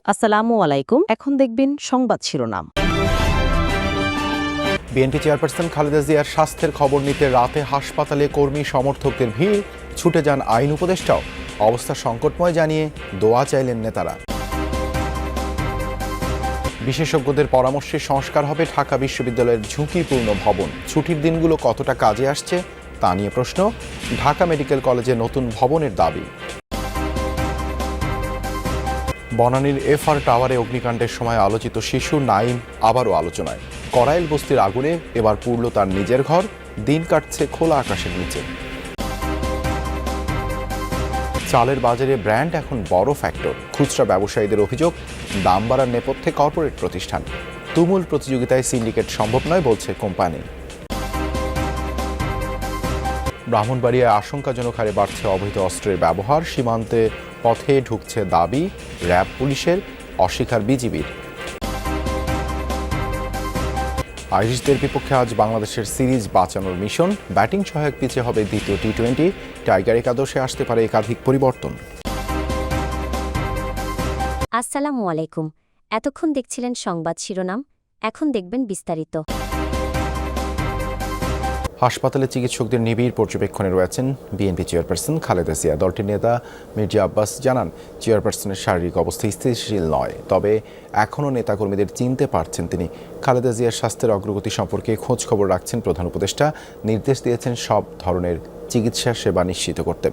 আসসালামু আলাইকুম। এখন দেখবেন সংবাদ শিরোনাম। বিএনপি চেয়ারপারসন খালেদা জিয়ার স্বাস্থ্যের খবর নিতে রাতে হাসপাতালে কর্মী সমর্থকদের ভিড়, ছুটে যান আইন উপদেষ্টাও। অবস্থা সংকটময় জানিয়ে দোয়া চাইলেন নেতারা। বিশেষজ্ঞদের পরামর্শে সংস্কার হবে ঢাকা বিশ্ববিদ্যালয়ের ঝুঁকিপূর্ণ ভবন। ছুটির দিনগুলো কতটা কাজে আসছে তা নিয়ে প্রশ্ন। ঢাকা মেডিকেল কলেজে নতুন ভবনের দাবি। বনানীর এফআর টাওয়ারে অগ্নিকাণ্ডের সময় আলোচিত শিশু নাইম আবারও আলোচনায়। করাইল বস্তির আগুনে এবার পুড়ল তার নিজের ঘর, দিন কাটছে খোলা আকাশের নিচে। চালের বাজারে ব্র্যান্ড এখন বড় ফ্যাক্টর। খুচরা ব্যবসায়ীদের অভিযোগ, দাম বাড়ার নেপথ্যে কর্পোরেট প্রতিষ্ঠান। তুমুল প্রতিযোগিতায় সিন্ডিকেট সম্ভব নয় বলছে কোম্পানি। ব্রাহ্মণবাড়িয়ায় আশঙ্কাজনক হারে বাড়ছে অবৈধ অস্ত্রের ব্যবহার। সীমান্তে পথে ঢুকছে দাবি র্যাব পুলিশের, অস্বীকার বিজিবির। আইরিশদের বিপক্ষে আজ বাংলাদেশের সিরিজ বাঁচানোর মিশন। ব্যাটিং সহায়ক পিচে হবে দ্বিতীয় টি-20। টাইগার একাদশে আসতে পারে একাধিক পরিবর্তন। আসসালামু আলাইকুম। এতক্ষণ দেখছিলেন সংবাদ শিরোনাম, এখন দেখবেন বিস্তারিত। হাসপাতালে চিকিৎসকদের নিবিড় পর্যবেক্ষণে রয়েছেন বিএনপি চেয়ারপারসন খালেদা জিয়া। দলটির নেতা মির্জা আব্বাস জানান, চেয়ারপারসনের শারীরিক অবস্থা স্থিতিশীল নয়, তবে এখনও নেতাকর্মীদের চিনতে পারছেন তিনি। খালেদা জিয়ার স্বাস্থ্যের অগ্রগতি সম্পর্কে খোঁজ খবর রাখছেন প্রধান উপদেষ্টা। নির্দেশ দিয়েছেন সব ধরনের চিকিৎসা সেবা নিশ্চিত করতে।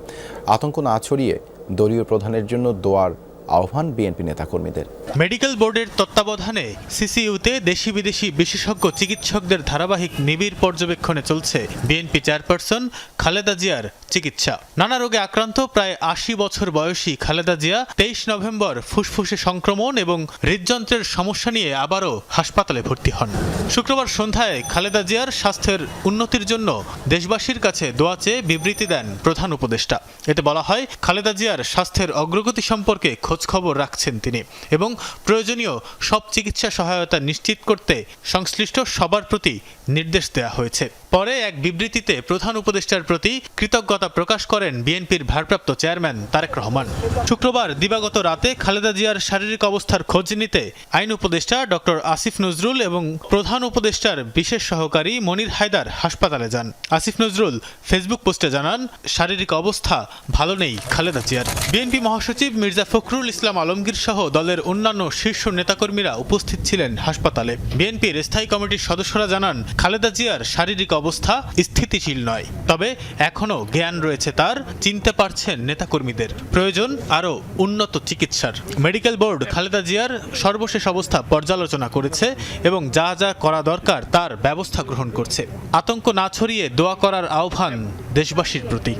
আতঙ্ক না ছড়িয়ে দলীয় প্রধানের জন্য দোয়ার আহ্বান বিএনপি নেতাকর্মীদের। মেডিকেল বোর্ডের তত্ত্বাবধানে সিসিইউতে দেশি বিদেশি বিশেষজ্ঞ চিকিৎসকদের ধারাবাহিক নিবিড় পর্যবেক্ষণে চলছে বিএনপি চেয়ারপারসন খালেদা জিয়ার চিকিৎসা। নানা রোগে আক্রান্ত প্রায় ৮০ বছর বয়সী খালেদা জিয়া ২৩ নভেম্বর ফুসফুসে সংক্রমণ এবং হৃদযন্ত্রের সমস্যা নিয়ে আবারও হাসপাতালে ভর্তি হন। শুক্রবার সন্ধ্যায় খালেদা জিয়ার স্বাস্থ্যের উন্নতির জন্য দেশবাসীর কাছে দোয়া চেয়ে বিবৃতি দেন প্রধান উপদেষ্টা। এতে বলা হয়, খালেদা জিয়ার স্বাস্থ্যের অগ্রগতি সম্পর্কে খোঁজখবর রাখছেন তিনি এবং প্রয়োজনীয় সব চিকিৎসা সহায়তা নিশ্চিত করতে সংশ্লিষ্ট সবার প্রতি নির্দেশ দেওয়া হয়েছে। পরে এক বিবৃতিতে প্রধান উপদেষ্টার প্রতি কৃতজ্ঞতা প্রকাশ করেন বিএনপির ভারপ্রাপ্ত চেয়ারম্যান তারেক রহমান। শুক্রবার দিবাগত রাতে খালেদা জিয়ার শারীরিক অবস্থার খোঁজ নিতে আইন উপদেষ্টা ডক্টর আসিফ নজরুল এবং প্রধান উপদেষ্টার বিশেষ সহকারী মনির হায়দার হাসপাতালে যান। আসিফ নজরুল ফেসবুক পোস্টে জানান, শারীরিক অবস্থা ভালো নেই খালেদা জিয়ার। বিএনপি মহাসচিব মির্জা ফখরুল ইসলাম আলমগীর সহ দলের অন্যান্য শীর্ষ নেতাকর্মীরা উপস্থিত ছিলেন হাসপাতালে। বিএনপির স্থায়ী কমিটির সদস্যরা জানান, খালেদা জিয়ার শারীরিক অবস্থা স্থিতিশীল নয়, তবে এখনও জ্ঞান রয়েছে তার, চিনতে পারছেন নেতাকর্মীদের। প্রয়োজন আরও উন্নত চিকিৎসার। মেডিকেল বোর্ড খালেদা জিয়ার সর্বশেষ অবস্থা পর্যালোচনা করেছে এবং যা যা করা দরকার তার ব্যবস্থা গ্রহণ করছে। আতঙ্ক না ছড়িয়ে দোয়া করার আহ্বান দেশবাসীর প্রতি।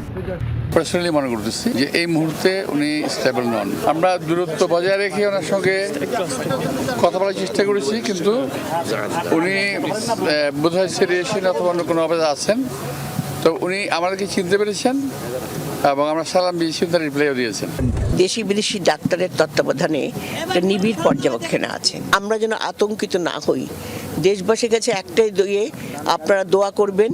পার্সোনালি মনে করতেছি যে এই মুহূর্তে উনি স্টেবল নন। আমরা দূরত্ব বজায় রেখে ওনার সঙ্গে কথা বলার চেষ্টা করেছি, কিন্তু উনি বোধহয় সিরিয়াসলি অথবা অন্য কোনো অবস্থা আছেন। তো উনি আমাদেরকে চিনতে পেরেছেন এবং আমরা সালাম দিয়েছি, তার রিপ্লাইও দিয়েছেন। দেশি বিদেশি ডাক্তারের তত্ত্বাবধানে একটা নিবিড় পর্যবেক্ষণে আছেন। আমরা যেন আতঙ্কিত না হই। দেশবাসীর কাছে একটাই দোয়া, আপনারা দোয়া করবেন,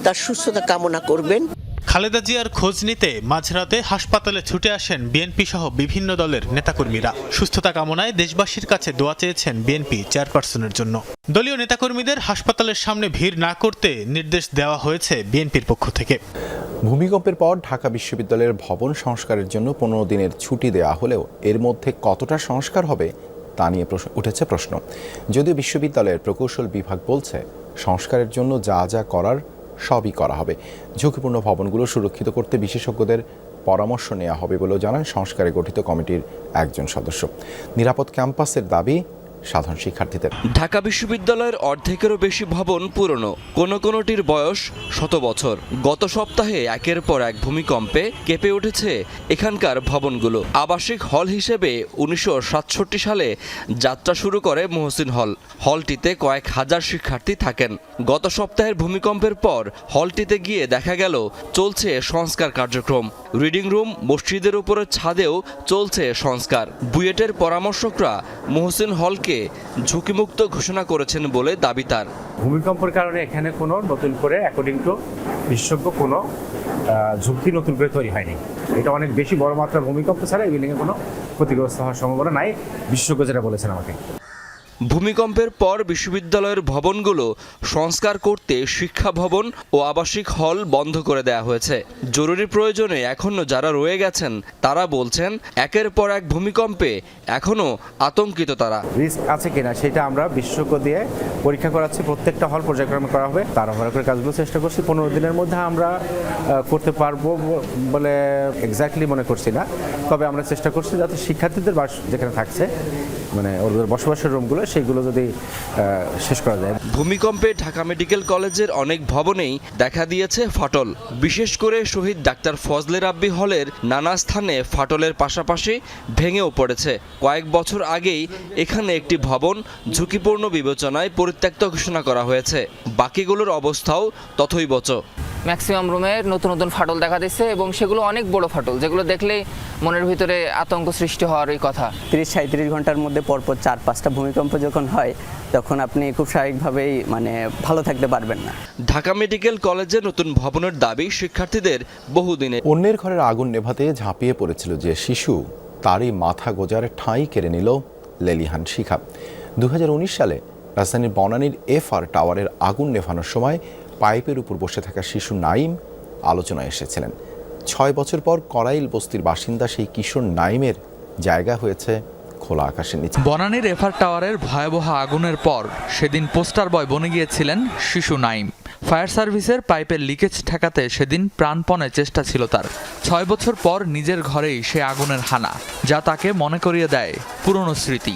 তার সুস্থতা কামনা করবেন। খালেদা জিয়ার খোঁজ নিতে মাঝরাতে হাসপাতালে ছুটে আসেন বিএনপি সহ বিভিন্ন দলের নেতাকর্মীরা। সুস্থতা কামনায় দেশবাসীর কাছে দোয়া চেয়েছেন বিএনপি চেয়ারপারসনের জন্য। দলীয় নেতাকর্মীদের হাসপাতালের সামনে ভিড় না করতে নির্দেশ দেওয়া হয়েছে বিএনপির পক্ষ থেকে। ভূমিকম্পের পর ঢাকা বিশ্ববিদ্যালয়ের ভবন সংস্কারের জন্য 15 দিনের ছুটি দেওয়া হলেও এর মধ্যে কতটা সংস্কার হবে তা নিয়ে উঠেছে প্রশ্ন। যদিও বিশ্ববিদ্যালয়ের প্রকৌশল বিভাগ বলছে, সংস্কারের জন্য যা যা করার সবই করা হবে। ঝুঁকিপূর্ণ ভবনগুলো সুরক্ষিত করতে বিশেষজ্ঞদের পরামর্শ নেওয়া হবে বলেও জানান সংস্কারে গঠিত কমিটির একজন সদস্য। নিরাপদ ক্যাম্পাসের দাবি সাধারণ শিক্ষার্থীদের। ঢাকা বিশ্ববিদ্যালয়ের অর্ধেকেরও বেশি ভবন পুরনো, কোনোটির বয়স 100 বছর। গত সপ্তাহে একের পর এক ভূমিকম্পে কেঁপে উঠেছে এখানকার ভবনগুলো। আবাসিক হল হিসেবে 1967 সালে যাত্রা শুরু করে মহসিন হল। হলটিতে কয়েক হাজার শিক্ষার্থী থাকেন। গত সপ্তাহের ভূমিকম্পের পর হলটিতে গিয়ে দেখা গেল চলছে সংস্কার কার্যক্রম। রিডিং রুম, মসজিদের উপরের ছাদেও চলছে সংস্কার। বুয়েটের পরামর্শকরা মহসিন হলকে ভবনটিকে ঝুঁকিমুক্ত ঘোষণা করেছেন বলে দাবি তার। ভূমিকম্পের কারণে এখানে কোনো নতুন করে অ্যাকর্ডিং টু বিশেষজ্ঞ কোনো ঝুঁকি নতুন করে তৈরি হয়নি। এটা অনেক বেশি বড় মাত্রার ভূমিকম্প ছাড়া এই বিল্ডিংয়ে কোনো ক্ষতিগ্রস্ত হওয়ার সম্ভাবনা নাই, বিশেষজ্ঞ যেটা বলেছেন আমাকে। ভূমিকম্পের পর বিশ্ববিদ্যালয়ের ভবনগুলো সংস্কার করতে শিক্ষা ভবন ও আবাসিক হল বন্ধ করে দেওয়া হয়েছে। জরুরি প্রয়োজনে এখনও যারা রয়ে গেছেন তারা বলছেন একের পর এক ভূমিকম্পে এখনও আতঙ্কিত তারা। রিস্ক আছে কিনা সেটা আমরা বিশেষজ্ঞ দিয়ে পরীক্ষা করাচ্ছি, প্রত্যেকটা হল পর্যায়ক্রমে করা হবে। তাড়াহুড়া করে কাজগুলো চেষ্টা করছি, 15 দিনের মধ্যে আমরা করতে পারবো বলে এক্স্যাক্টলি মনে করছি না, তবে আমরা চেষ্টা করছি যাতে শিক্ষার্থীদের বাস যেখানে থাকছে মানে ওদের বসবাসের রুমগুলো সেইগুলো যদি শেষ করা যায়। ভূমিকম্পে ঢাকা মেডিকেল কলেজের অনেক ভবনেই দেখা দিয়েছে ফাটল, বিশেষ করে শহীদ ডাক্তার ফজলে রাব্বি হলের নানা স্থানে ফাটলের পাশাপাশি ভেঙেও পড়েছে। কয়েক বছর আগেই এখানে একটি ভবন ঝুঁকিপূর্ণ বিবেচনায় পরিত্যক্ত ঘোষণা করা হয়েছে, বাকিগুলোর অবস্থাও তথৈবচ। ম্যাক্সিমাম রুমে নতুন নতুন ফাটল দেখা দিচ্ছে এবং সেগুলো অনেক বড় ফাটল, যেগুলো দেখলেই মনের ভিতরে আতঙ্ক সৃষ্টি হওয়ারই কথা। 30-37 ঘন্টার মধ্যে পরপর 4-5টা ভূমিকম্প যখন হয় তখন আপনি খুব স্বাভাবিকভাবেই ভালো থাকতে পারবেন না। ঢাকা মেডিকেল কলেজের নতুন ভবনের দাবি শিক্ষার্থীদের বহুদিনের। অন্যের ঘরের আগুন নেভাতে ঝাঁপিয়ে পড়েছিল যে শিশু, তারই মাথা গোজার ঠাঁই কেড়ে নিল লেলিহান শিখা। 2019 সালে রাজধানীর বনানীর FR টাওয়ারের আগুন নেভানোর সময় পাইপের উপর বসে থাকা শিশু নাইম আলোচনায় এসেছিলেন। 6 বছর পর করাইল বস্তির বাসিন্দা সেই কিশোর নাইমের জায়গা হয়েছে খোলা আকাশের নিচে। বনানীর FR টাওয়ারের ভয়াবহ আগুনের পর সেদিন পোস্টার বয় বনে গিয়েছিলেন শিশু নাইম। ফায়ার সার্ভিসের পাইপের লিকেজ ঠেকাতে সেদিন প্রাণপণে চেষ্টা ছিল তার। 6 বছর পর নিজের ঘরেই সে আগুনের হানা, যা তাকে মনে করিয়ে দেয় পুরনো স্মৃতি।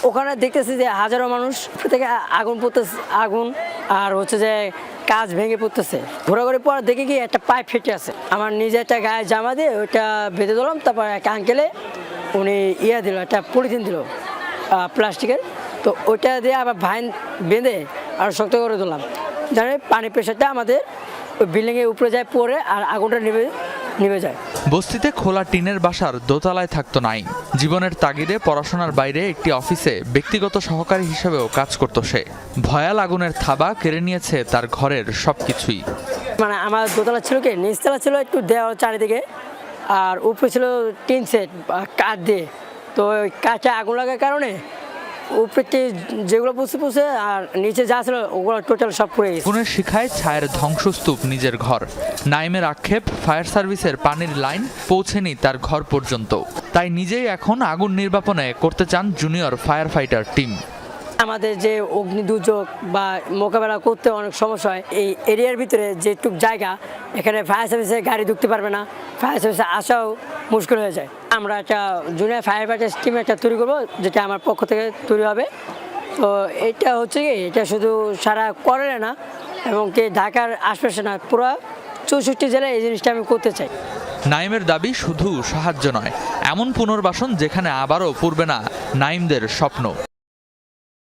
ওখানে দেখতেছি যে হাজারো মানুষ থেকে আগুন পড়তেছে, আগুন আর হচ্ছে যে কাজ ভেঙে পড়তেছে। ঘোরাঘুরি পর দেখি কি একটা পাইপ ফেটে আছে, আমার নিজে একটা গায়ে জামা দিয়ে ওইটা বেঁধে দিলাম। তারপর এক আঙ্কেলে উনি দিল, একটা পলিথিন দিল প্লাস্টিকের, তো ওইটা দিয়ে আবার ভাইন বেঁধে আর শক্ত করে দিলাম, জানে পানি প্রেশারটা আমাদের ওই বিল্ডিংয়ের উপরে যায় পড়ে আর আগুনটা নিভে যায়। বস্তিতে খোলা টিনের বাসার দোতলায় থাকতো নাইম। জীবনের তাগিদে পড়াশোনার বাইরে একটি অফিসে ব্যক্তিগত সহকারী হিসেবেও কাজ করত সে। ভয়াল আগুনের থাবা কেড়ে নিয়েছে তার ঘরের সবকিছুই। আমার দোতলা ছিল কি, নিচতলা ছিল একটু দেওয়া চারিদিকে, আর উপরে ছিল টিন সেট কাঠ দিয়ে। তো ওই কাঠে আগুন লাগার কারণে উপরে যেগুলো পুষে আর নিচে যা ছিল ওগুলো টোটাল সব পুড়ে গেছে। আগুনের শিখায় ছায়ের ধ্বংসস্তূপ নিজের ঘর। নাইমের আক্ষেপ, ফায়ার সার্ভিসের পানির লাইন পৌঁছেনি তার ঘর পর্যন্ত। তাই নিজেই এখন আগুন নির্বাপনে করতে চান জুনিয়র ফায়ার ফাইটার টিম। আমাদের যে অগ্নি দুর্যোগ বা মোকাবেলা করতে অনেক সমস্যা হয়, এই এরিয়ার ভিতরে যেটুক জায়গা এখানে ফায়ার সার্ভিসে গাড়ি ঢুকতে পারবে না, ফায়ার সার্ভিসে আসাও মুশকিল হয়ে যায়। আমরা একটা জুনিয়র ফায়ার ফাইটার টিম একটা তৈরি করবো, যেটা আমার পক্ষ থেকে তৈরি হবে। তো এটা হচ্ছে কি, এটা শুধু সারা করে না এবং কি ঢাকার আশপাশে না, পুরো 64 জেলায় এই জিনিসটা আমি করতে চাই। নাইমের দাবি শুধু সাহায্য নয়, এমন পুনর্বাসন যেখানে আবারও পূর্বে না নাইমদের স্বপ্ন।